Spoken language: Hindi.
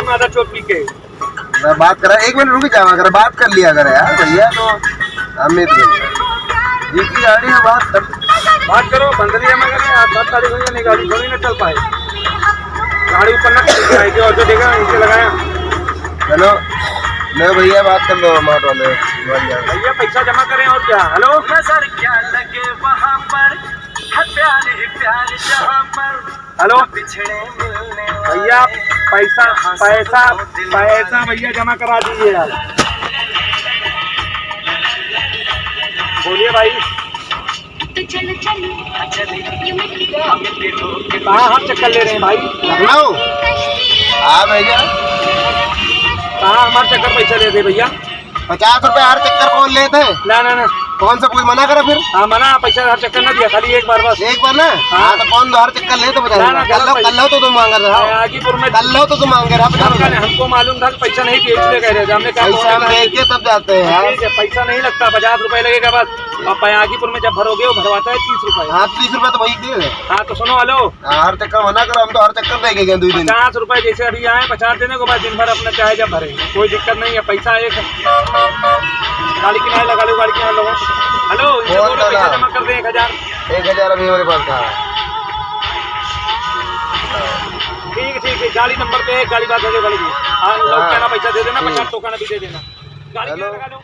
हूँ आधा चोट पी के। मैं बात कर रहा, 1 मिनट रुक जाओ, अगर बात कर लिया अगर यार भैया तो अमित जी की गाड़ी में बात करो बंदरी है मगर 7 तारीख हुई नहीं, गाड़ी थोड़ी ना चल पाए, गाड़ी ऊपर ना चल जाएगी और जो देगा नीचे लगाया। हेलो मैं भैया बात कर लो अमाउंट वाले भैया पैसा जमा करें और क्या। हेलो नजर क्या लगे वहाँ पर, प्यार ही प्यार जहाँ पर, हेलो पिछड़े मिलने भैया पैसा पैसा पैसा भैया जमा करा दीजिए यार। बोलिए भाई। कहाँ हम चक्कर ले रहे हैं भाई? लखनऊ हाँ भैया, कहाँ हमारे चक्कर पैसा ले दे भैया? 50 रुपए हर चक्कर कौन लेते हैं? ना ना ना, कौन सा कोई मना करा फिर? हाँ मना, पैसा हर चक्कर ना दिया, खाली एक बार बस। एक बार ना हाँ तो कौन हर चक्कर ले तो बता ना, ना, कल लो तो तुम मांग रहे हो, आगीपुर में कल लो तो तुम मांग रहे हो, हमको मालूम था कि पैसा नहीं दिए इसलिए कह रहे थे, हमने कहा पैसा हम दे के तब जाते हैं यार। ठीक है, पैसा नहीं लगता, 50 रुपए लगेगा बस। आप आगीपुर में जब भरोगे वो भरवाता है 30 रुपए। हाँ 30 रुपए तो वही दे। हाँ तो सुनो, हेलो हर चक्कर मना करो, हम तो हर चक्कर देंगे 2 दिन। 50 रुपए जैसे अभी आए, 50 देने को बाद दिन भर अपना चाहे जब भरे, कोई दिक्कत नहीं है। पैसा एक गाड़ी किनारे लगा लो, गाड़ी किनारे लगा। हेलो पैसा जमा कर दे 1000। 1000 अभी मेरे पास था। ठीक है, गाड़ी नंबर पे गाड़ी बात हो गई, गाड़ी हाँ लोग कहना पैसा दे देना, 50 टोकना भी दे देना, गाड़ी लगा लो।